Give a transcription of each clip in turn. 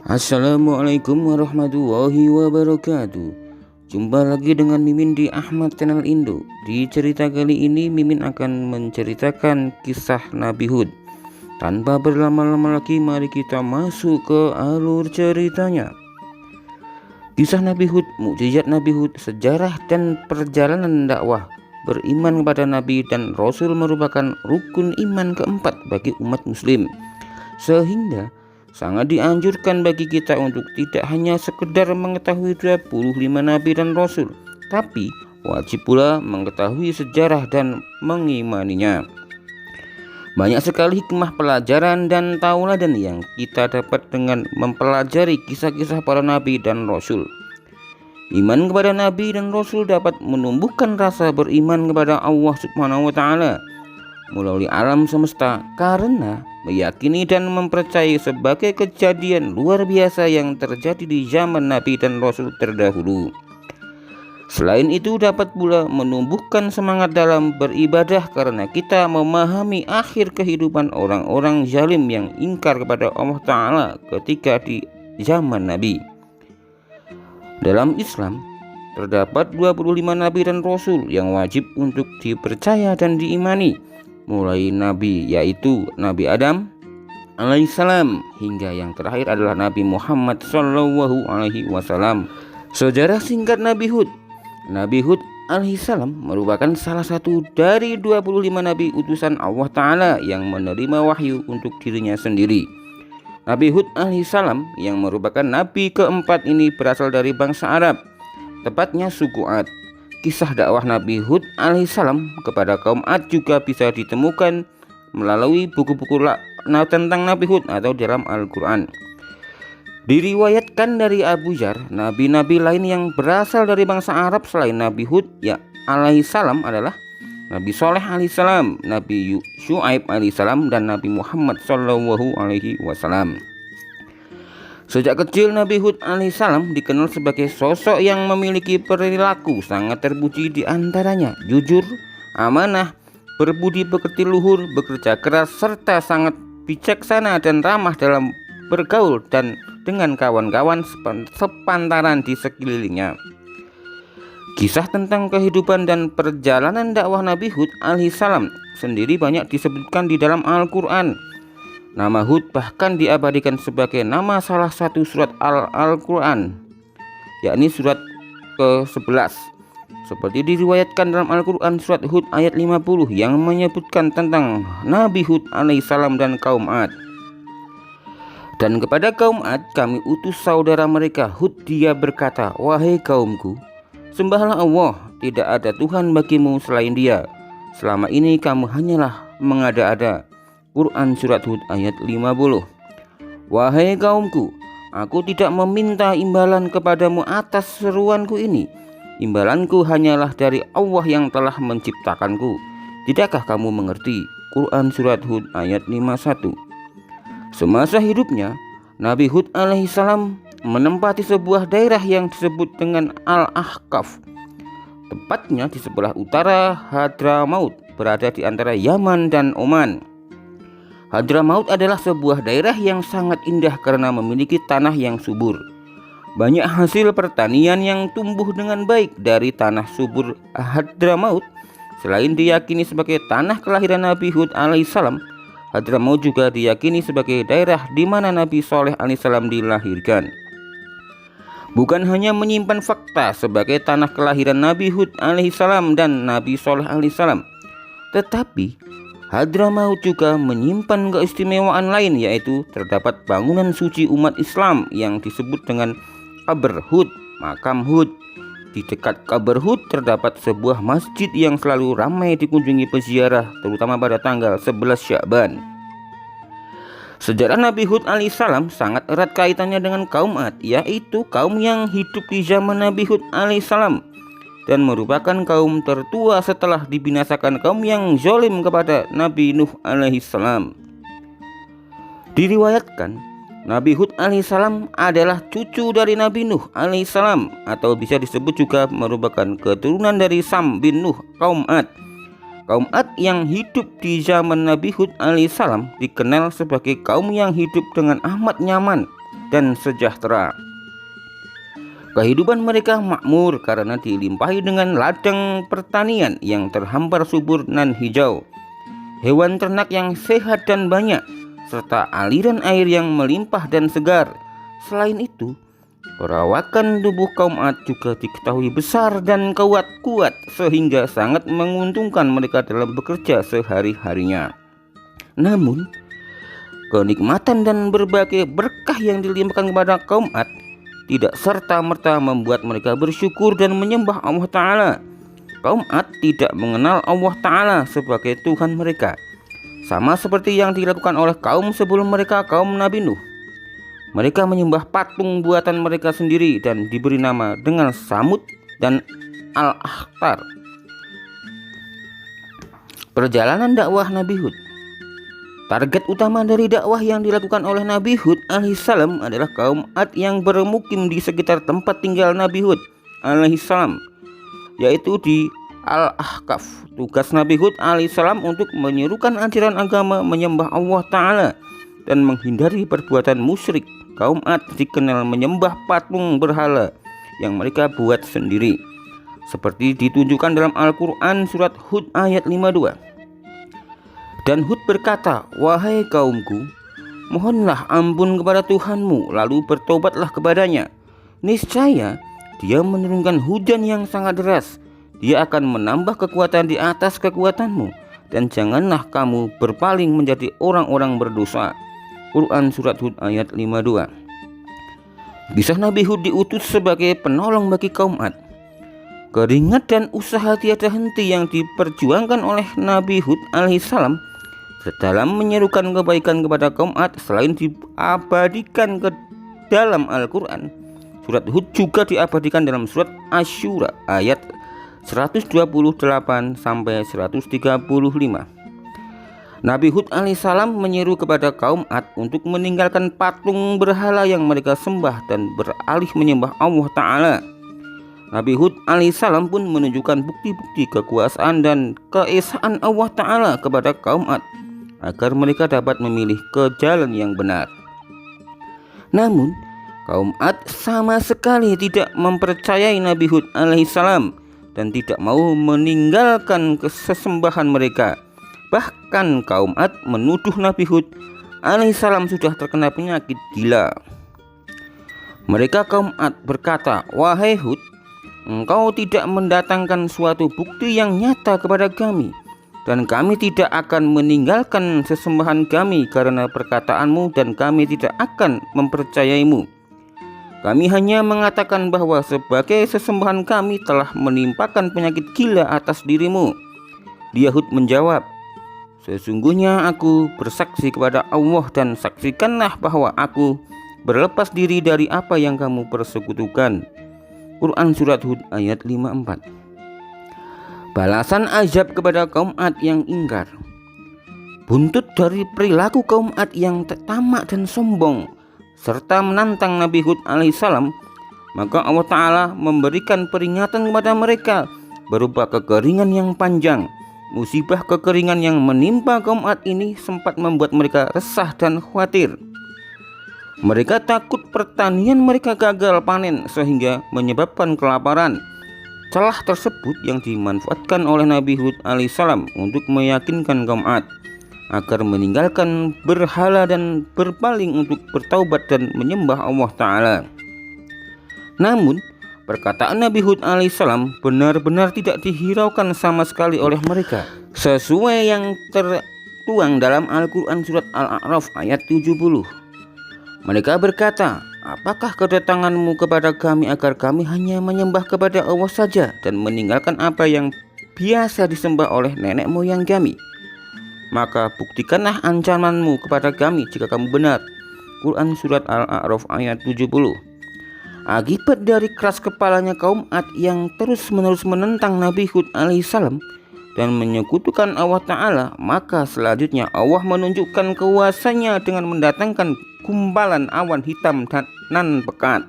Assalamualaikum warahmatullahi wabarakatuh. Jumpa lagi dengan Mimin di Ahmad Channel Indo. Di cerita kali ini Mimin akan menceritakan kisah Nabi Hud. Tanpa berlama-lama lagi, mari kita masuk ke alur ceritanya. Kisah Nabi Hud, mukjizat Nabi Hud, sejarah dan perjalanan dakwah. Beriman kepada Nabi dan Rasul merupakan rukun iman keempat bagi umat muslim, sehingga sangat dianjurkan bagi kita untuk tidak hanya sekedar mengetahui 25 nabi dan rasul, tapi wajib pula mengetahui sejarah dan mengimaninya. Banyak sekali hikmah pelajaran dan tauladan yang kita dapat dengan mempelajari kisah-kisah para nabi dan rasul. Iman kepada nabi dan rasul dapat menumbuhkan rasa beriman kepada Allah Subhanahu wa taala melalui alam semesta, karena meyakini dan mempercayai sebagai kejadian luar biasa yang terjadi di zaman Nabi dan Rasul terdahulu. Selain itu dapat pula menumbuhkan semangat dalam beribadah, karena kita memahami akhir kehidupan orang-orang zalim yang ingkar kepada Allah Ta'ala ketika di zaman Nabi. Dalam Islam terdapat 25 Nabi dan Rasul yang wajib untuk dipercaya dan diimani, mulai Nabi yaitu Nabi Adam alaihissalam hingga yang terakhir adalah Nabi Muhammad sallallahu alaihi wasallam. Sejarah singkat Nabi Hud. Nabi Hud alaihissalam merupakan salah satu dari 25 nabi utusan Allah Ta'ala yang menerima wahyu untuk dirinya sendiri. Nabi Hud alaihissalam yang merupakan nabi keempat ini berasal dari bangsa Arab, tepatnya suku Ad. Kisah dakwah Nabi Hud alaihissalam kepada kaum Ad juga bisa ditemukan melalui buku-buku tentang Nabi Hud atau dalam Al-Quran. Diriwayatkan dari Abu Dzar, nabi-nabi lain yang berasal dari bangsa Arab selain Nabi Hud alaihissalam adalah Nabi Soleh alaihissalam, Nabi Syuaib alaihissalam, dan Nabi Muhammad sallallahu alaihi wasallam. Sejak kecil Nabi Hud alaihissalam dikenal sebagai sosok yang memiliki perilaku sangat terpuji, di antaranya jujur, amanah, berbudi pekerti luhur, bekerja keras, serta sangat bijaksana dan ramah dalam bergaul dan dengan kawan-kawan sepantaran di sekelilingnya. Kisah tentang kehidupan dan perjalanan dakwah Nabi Hud alaihissalam sendiri banyak disebutkan di dalam Al-Quran. Nama Hud bahkan diabadikan sebagai nama salah satu surat Al-Quran, yakni surat ke-11. Seperti diriwayatkan dalam Al-Quran surat Hud ayat 50 yang menyebutkan tentang Nabi Hud alaihissalam dan kaum Ad. Dan kepada kaum Ad kami utus saudara mereka Hud, dia berkata, wahai kaumku, sembahlah Allah, tidak ada Tuhan bagimu selain Dia. Selama ini kamu hanyalah mengada-ada. Quran Surat Hud ayat 50. Wahai kaumku, aku tidak meminta imbalan kepadamu atas seruanku ini. Imbalanku hanyalah dari Allah yang telah menciptakanku. Tidakkah kamu mengerti? Quran Surat Hud ayat 51. Semasa hidupnya, Nabi Hud alaihissalam menempati sebuah daerah yang disebut dengan Al-Ahqaf, tepatnya di sebelah utara Hadramaut, berada di antara Yaman dan Oman. Hadramaut adalah sebuah daerah yang sangat indah karena memiliki tanah yang subur. Banyak hasil pertanian yang tumbuh dengan baik dari tanah subur Hadramaut. Selain diyakini sebagai tanah kelahiran Nabi Hud alaihissalam, Hadramaut juga diyakini sebagai daerah di mana Nabi Soleh alaihissalam dilahirkan. Bukan hanya menyimpan fakta sebagai tanah kelahiran Nabi Hud alaihissalam dan Nabi Soleh alaihissalam, tetapi Hadramaut juga menyimpan keistimewaan lain, yaitu terdapat bangunan suci umat Islam yang disebut dengan Qabr Hud, makam Hud. Di dekat Qabr Hud terdapat sebuah masjid yang selalu ramai dikunjungi peziarah, terutama pada tanggal 11 Sya'ban. Sejarah Nabi Hud alaihissalam sangat erat kaitannya dengan kaum Ad, yaitu kaum yang hidup di zaman Nabi Hud alaihissalam dan merupakan kaum tertua setelah dibinasakan kaum yang zalim kepada Nabi Nuh alaihissalam. Diriwayatkan Nabi Hud alaihissalam adalah cucu dari Nabi Nuh alaihissalam, atau bisa disebut juga merupakan keturunan dari Sam bin Nuh, kaum Ad. Kaum Ad yang hidup di zaman Nabi Hud alaihissalam dikenal sebagai kaum yang hidup dengan amat nyaman, dan sejahtera. Kehidupan mereka makmur karena dilimpahi dengan ladang pertanian yang terhampar subur dan hijau, hewan ternak yang sehat dan banyak, serta aliran air yang melimpah dan segar. Selain itu, perawakan tubuh kaum Ad juga diketahui besar dan kuat sehingga sangat menguntungkan mereka dalam bekerja sehari-harinya. Namun, kenikmatan dan berbagai berkah yang dilimpahkan kepada kaum Ad tidak serta-merta membuat mereka bersyukur dan menyembah Allah Ta'ala. Kaum Ad tidak mengenal Allah Ta'ala sebagai Tuhan mereka, sama seperti yang dilakukan oleh kaum sebelum mereka, kaum Nabi Nuh. Mereka menyembah patung buatan mereka sendiri dan diberi nama dengan Samud dan Al-Akhtar. Perjalanan dakwah Nabi Hud. Target utama dari dakwah yang dilakukan oleh Nabi Hud alaihissalam adalah kaum Ad yang bermukim di sekitar tempat tinggal Nabi Hud alaihissalam, yaitu di Al-Ahqaf. Tugas Nabi Hud alaihissalam untuk menyerukan ajaran agama menyembah Allah Ta'ala dan menghindari perbuatan musyrik. Kaum Ad dikenal menyembah patung berhala yang mereka buat sendiri, seperti ditunjukkan dalam Al-Quran surat Hud ayat 52. Dan Hud berkata, "Wahai kaumku, mohonlah ampun kepada Tuhanmu, lalu bertobatlah kepadanya. Niscaya Dia menurunkan hujan yang sangat deras. Dia akan menambah kekuatan di atas kekuatanmu, dan janganlah kamu berpaling menjadi orang-orang berdosa." Quran surat Hud ayat 52. Bisa Nabi Hud diutus sebagai penolong bagi kaum Ad. Keringat dan usaha tiada henti yang diperjuangkan oleh Nabi Hud alaihissalam dalam menyerukan kebaikan kepada kaum Ad selain diabadikan ke dalam Al-Quran. Surat Hud juga diabadikan dalam surat Asy-Syura ayat 128 sampai 135. Nabi Hud alaihissalam menyeru kepada kaum Ad untuk meninggalkan patung berhala yang mereka sembah dan beralih menyembah Allah Ta'ala. Nabi Hud alaihissalam pun menunjukkan bukti-bukti kekuasaan dan keesaan Allah Ta'ala kepada kaum Ad agar mereka dapat memilih ke jalan yang benar. Namun, kaum Ad sama sekali tidak mempercayai Nabi Hud alaihissalam dan tidak mau meninggalkan sesembahan mereka. Bahkan kaum Ad menuduh Nabi Hud alaihissalam sudah terkena penyakit gila. Mereka kaum Ad berkata, "Wahai Hud, engkau tidak mendatangkan suatu bukti yang nyata kepada kami, dan kami tidak akan meninggalkan sesembahan kami karena perkataanmu, dan kami tidak akan mempercayaimu. Kami hanya mengatakan bahwa sebagai sesembahan kami telah menimpakan penyakit gila atas dirimu." Dia Hud menjawab, "Sesungguhnya aku bersaksi kepada Allah, dan saksikanlah bahwa aku berlepas diri dari apa yang kamu persekutukan." Quran surat Hud ayat 54. Balasan azab kepada kaum Ad yang ingkar. Buntut dari perilaku kaum Ad yang tamak dan sombong serta menantang Nabi Hud alaihissalam, maka Allah Ta'ala memberikan peringatan kepada mereka berupa kekeringan yang panjang. Musibah kekeringan yang menimpa kaum Ad ini sempat membuat mereka resah dan khawatir. Mereka takut pertanian mereka gagal panen sehingga menyebabkan kelaparan. Celah tersebut yang dimanfaatkan oleh Nabi Hud alaihissalam untuk meyakinkan kaum Ad agar meninggalkan berhala dan berpaling untuk bertaubat dan menyembah Allah Ta'ala. Namun, perkataan Nabi Hud alaihissalam benar-benar tidak dihiraukan sama sekali oleh mereka, sesuai yang tertuang dalam Al-Quran surat Al-A'raf ayat 70. Mereka berkata, "Apakah kedatanganmu kepada kami agar kami hanya menyembah kepada Allah saja dan meninggalkan apa yang biasa disembah oleh nenek moyang kami? Maka buktikanlah ancamanmu kepada kami jika kamu benar." Quran surat Al-A'raf ayat 70. Akibat dari keras kepalanya kaum Ad yang terus-menerus menentang Nabi Hud alaihissalam dan menyekutukan Allah Ta'ala, maka selanjutnya Allah menunjukkan kuasanya dengan mendatangkan gumpalan awan hitam dan nan pekat.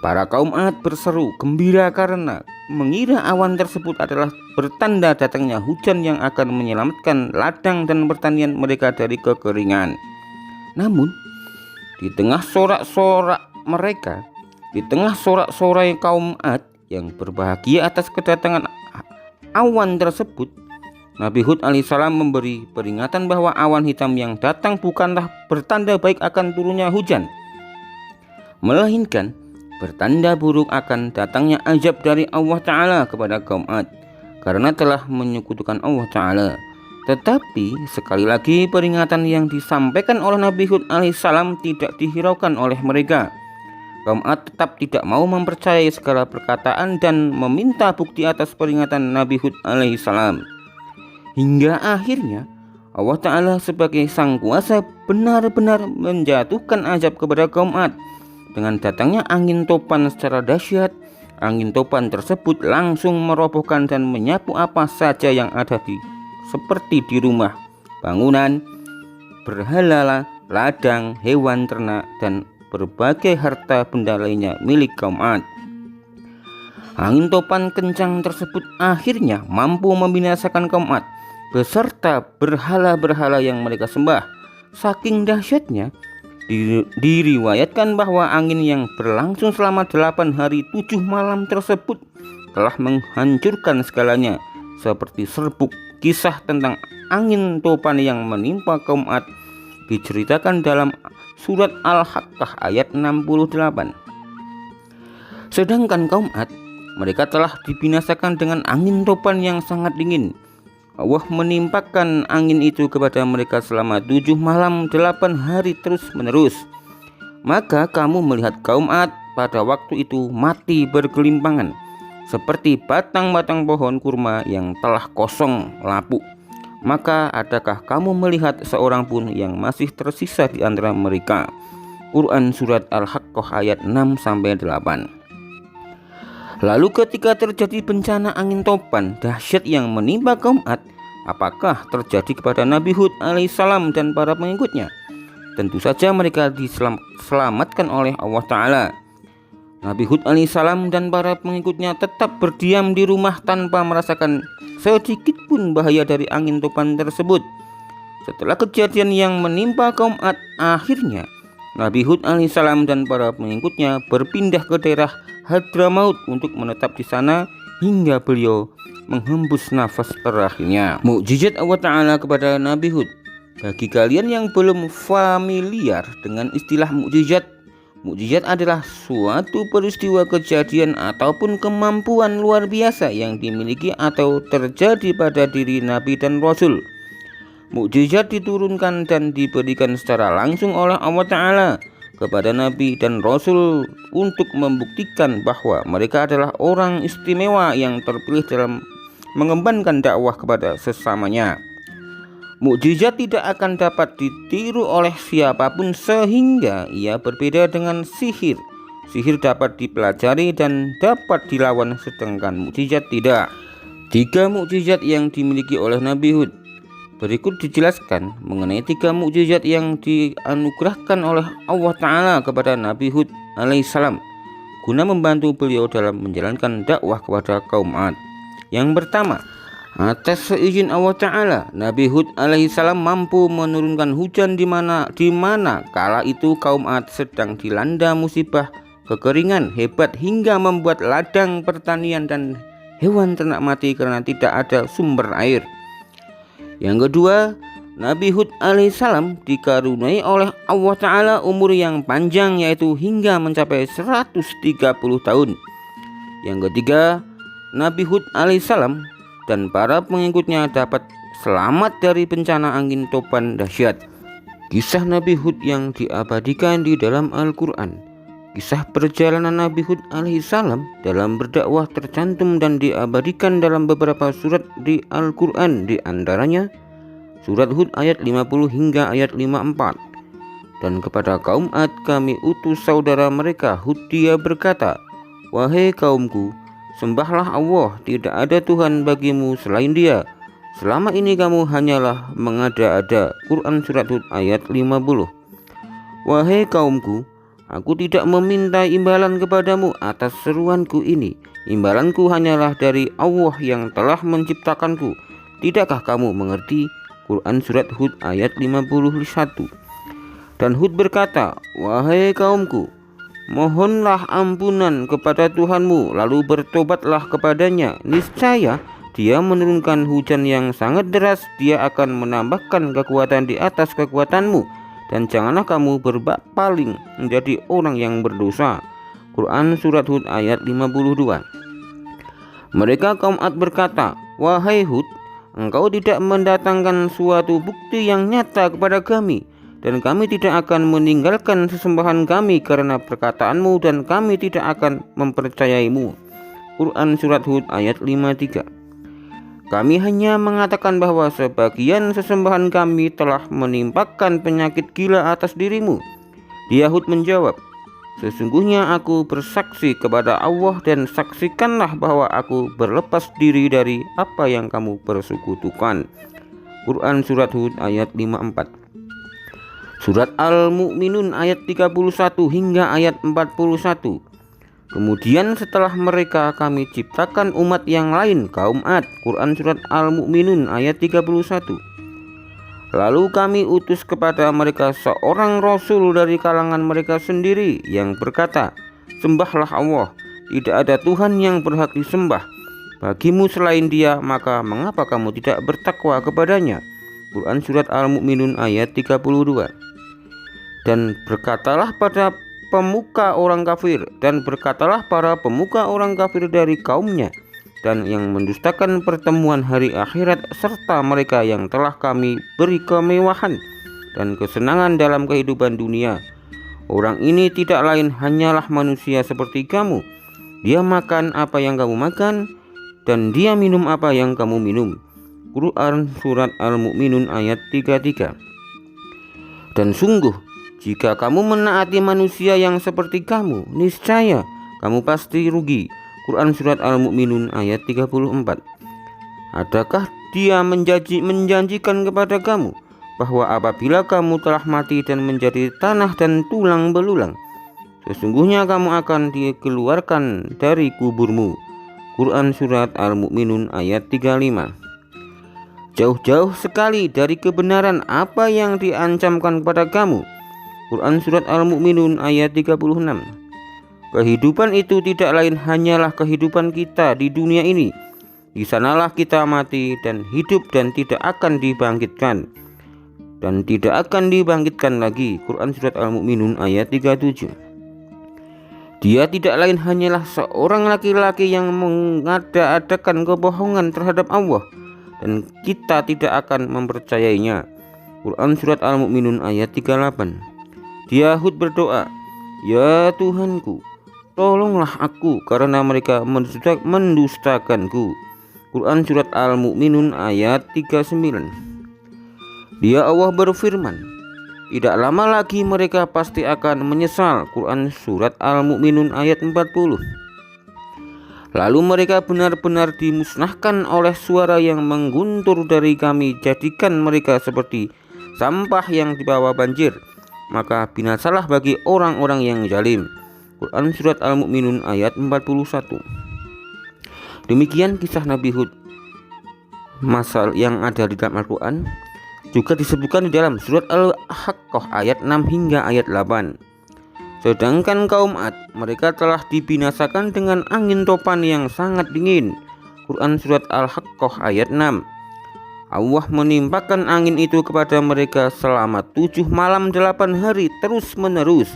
Para kaum Ad berseru gembira karena mengira awan tersebut adalah bertanda datangnya hujan yang akan menyelamatkan ladang dan pertanian mereka dari kekeringan. Namun, Di tengah sorak-sorai kaum Ad yang berbahagia atas kedatangan awan tersebut, Nabi Hud alaihissalam memberi peringatan bahwa awan hitam yang datang bukanlah bertanda baik akan turunnya hujan, melainkan bertanda buruk akan datangnya azab dari Allah Ta'ala kepada kaum Ad karena telah menyekutukan Allah Ta'ala. Tetapi sekali lagi peringatan yang disampaikan oleh Nabi Hud alaihissalam tidak dihiraukan oleh mereka. Kaum Ad tetap tidak mau mempercayai segala perkataan dan meminta bukti atas peringatan Nabi Hud alaihissalam. Hingga akhirnya Allah Ta'ala sebagai sang kuasa benar-benar menjatuhkan azab kepada kaum Ad dengan datangnya angin topan secara dahsyat. Angin topan tersebut langsung merobohkan dan menyapu apa saja yang ada seperti di rumah, bangunan, berhala, ladang, hewan ternak, dan berbagai harta benda lainnya milik kaum Ad. Angin topan kencang tersebut akhirnya mampu membinasakan kaum Ad beserta berhala-berhala yang mereka sembah. Saking dahsyatnya, diriwayatkan bahwa angin yang berlangsung selama 8 hari 7 malam tersebut telah menghancurkan segalanya seperti serbuk. Kisah tentang angin topan yang menimpa kaum Ad diceritakan dalam surat Al-Haqqah ayat 68. Sedangkan kaum Ad, mereka telah dibinasakan dengan angin topan yang sangat dingin. Allah menimpakan angin itu kepada mereka selama 7 malam 8 hari terus menerus. Maka kamu melihat kaum Ad pada waktu itu mati bergelimpangan seperti batang-batang pohon kurma yang telah kosong lapuk. Maka adakah kamu melihat seorang pun yang masih tersisa di antara mereka? Quran Surat Al-Haqqah ayat 6-8. Lalu ketika terjadi bencana angin topan dahsyat yang menimpa kaum Ad, apakah terjadi kepada Nabi Hud alaihissalam dan para pengikutnya? Tentu saja mereka diselamatkan oleh Allah Ta'ala. Nabi Hud alaihissalam dan para pengikutnya tetap berdiam di rumah tanpa merasakan sedikit pun bahaya dari angin topan tersebut. Setelah kejadian yang menimpa kaum Ad, akhirnya Nabi Hud alaihissalam dan para pengikutnya berpindah ke daerah Hadramaut untuk menetap di sana hingga beliau menghembus nafas terakhirnya. Mukjizat Allah Ta'ala kepada Nabi Hud. Bagi kalian yang belum familiar dengan istilah mukjizat, mukjizat adalah suatu peristiwa kejadian ataupun kemampuan luar biasa yang dimiliki atau terjadi pada diri Nabi dan Rasul. Mukjizat diturunkan dan diberikan secara langsung oleh Allah Ta'ala kepada Nabi dan Rasul untuk membuktikan bahwa mereka adalah orang istimewa yang terpilih dalam mengembangkan dakwah kepada sesamanya. Mukjizat tidak akan dapat ditiru oleh siapapun sehingga ia berbeda dengan sihir. Sihir dapat dipelajari dan dapat dilawan, sedangkan mukjizat tidak. 3 mukjizat yang dimiliki oleh Nabi Hud. Berikut dijelaskan mengenai 3 mukjizat yang dianugerahkan oleh Allah Ta'ala kepada Nabi Hud alaihissalam guna membantu beliau dalam menjalankan dakwah kepada kaum Ad. Yang pertama, atas seizin Allah Ta'ala, Nabi Hud alaihissalam mampu menurunkan hujan di mana kala itu kaum Ad sedang dilanda musibah kekeringan hebat hingga membuat ladang pertanian dan hewan ternak mati karena tidak ada sumber air. Yang kedua, Nabi Hud alaihissalam dikaruniai oleh Allah Ta'ala umur yang panjang, yaitu hingga mencapai 130 tahun. Yang ketiga, Nabi Hud alaihissalam dan para pengikutnya dapat selamat dari bencana angin topan dahsyat. Kisah Nabi Hud yang diabadikan di dalam Al-Quran. Kisah perjalanan Nabi Hud alaihissalam dalam berdakwah tercantum dan diabadikan dalam beberapa surat di Al-Quran, di antaranya surat Hud ayat 50 hingga ayat 54. Dan kepada kaum Ad kami utus saudara mereka Hud, dia berkata, wahai kaumku, sembahlah Allah, tidak ada Tuhan bagimu selain Dia. Selama ini kamu hanyalah mengada-ada. Quran surat Hud ayat 50. Wahai kaumku, aku tidak meminta imbalan kepadamu atas seruanku ini. Imbalanku hanyalah dari Allah yang telah menciptakanku. Tidakkah kamu mengerti? Quran surat Hud ayat 51. Dan Hud berkata, "Wahai kaumku, mohonlah ampunan kepada Tuhanmu, lalu bertobatlah kepadanya. Niscaya Dia menurunkan hujan yang sangat deras, Dia akan menambahkan kekuatan di atas kekuatanmu, dan janganlah kamu berpaling menjadi orang yang berdosa." Quran Surat Hud ayat 52. Mereka kaum Ad berkata, "Wahai Hud, engkau tidak mendatangkan suatu bukti yang nyata kepada kami, dan kami tidak akan meninggalkan sesembahan kami karena perkataanmu, dan kami tidak akan mempercayaimu." Quran Surat Hud ayat 53. Kami hanya mengatakan bahwa sebagian sesembahan kami telah menimpakan penyakit gila atas dirimu. Dia Hud menjawab, "Sesungguhnya aku bersaksi kepada Allah, dan saksikanlah bahwa aku berlepas diri dari apa yang kamu persekutukan." Quran Surat Hud ayat 54. Surat Al-Mu'minun ayat 31 hingga ayat 41. Kemudian setelah mereka kami ciptakan umat yang lain, kaum Ad. Quran Surat Al-Mu'minun ayat 31. Lalu kami utus kepada mereka seorang rasul dari kalangan mereka sendiri yang berkata, "Sembahlah Allah, tidak ada Tuhan yang berhak disembah bagimu selain Dia, maka mengapa kamu tidak bertakwa kepadanya?" Quran Surat Al-Mu'minun ayat 32. Dan berkatalah pada pemuka orang kafir, dan berkatalah para pemuka orang kafir dari kaumnya dan yang mendustakan pertemuan hari akhirat, serta mereka yang telah kami beri kemewahan dan kesenangan dalam kehidupan dunia, "Orang ini tidak lain hanyalah manusia seperti kamu. Dia makan apa yang kamu makan, dan dia minum apa yang kamu minum." Quran Surat Al-Mu'minun ayat 33. Dan sungguh, jika kamu menaati manusia yang seperti kamu, niscaya kamu pasti rugi. Quran Surat Al-Mu'minun ayat 34. Adakah Dia menjanjikan kepada kamu bahwa apabila kamu telah mati dan menjadi tanah dan tulang belulang, sesungguhnya kamu akan dikeluarkan dari kuburmu? Quran Surat Al-Mu'minun ayat 35. Jauh-jauh sekali dari kebenaran apa yang diancamkan kepada kamu. Quran Surat Al-Mu'minun ayat 36. Kehidupan itu tidak lain hanyalah kehidupan kita di dunia ini. Di sanalah kita mati dan hidup, dan tidak akan dibangkitkan, dan tidak akan dibangkitkan lagi. Quran Surat Al-Mu'minun ayat 37. Dia tidak lain hanyalah seorang laki-laki yang mengada-adakan kebohongan terhadap Allah, dan kita tidak akan mempercayainya. Quran Surat Al-Mu'minun ayat 38. Dia Hud berdoa, "Ya Tuhanku, tolonglah aku karena mereka mendustakanku." Quran Surat Al-Mu'minun ayat 39. Dia Allah berfirman, "Tidak lama lagi mereka pasti akan menyesal." Quran Surat Al-Mu'minun ayat 40. Lalu mereka benar-benar dimusnahkan oleh suara yang mengguntur dari kami, jadikan mereka seperti sampah yang dibawa banjir, maka binasalah bagi orang-orang yang zalim. Quran Surat Al-Mu'minun ayat 41. Demikian kisah Nabi Hud. Masal yang ada di dalam Al-Quran juga disebutkan di dalam Surat Al-Haqqah ayat 6 hingga ayat 8. Sedangkan kaum Ad, mereka telah dibinasakan dengan angin topan yang sangat dingin. Quran Surat Al-Haqqah ayat 6. Allah menimpakan angin itu kepada mereka selama 7 malam 8 hari terus menerus.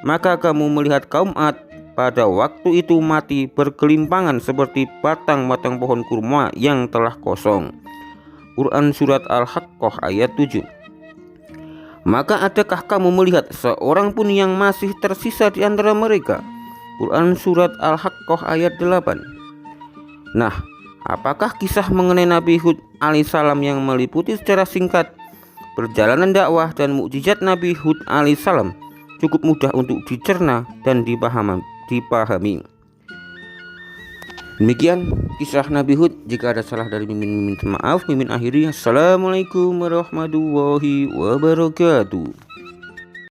Maka kamu melihat kaum Ad pada waktu itu mati bergelimpangan seperti batang-batang pohon kurma yang telah kosong. Quran Surat Al-Haqqah ayat 7. Maka adakah kamu melihat seorang pun yang masih tersisa di antara mereka? Quran Surat Al-Haqqah ayat 8. Nah, apakah kisah mengenai Nabi Hud alaihissalam yang meliputi secara singkat perjalanan dakwah dan mukjizat Nabi Hud alaihissalam cukup mudah untuk dicerna dan dipahami. Demikian kisah Nabi Hud. Jika ada salah dari mimin, minta maaf. Mimin akhiri. Assalamualaikum warahmatullahi wabarakatuh.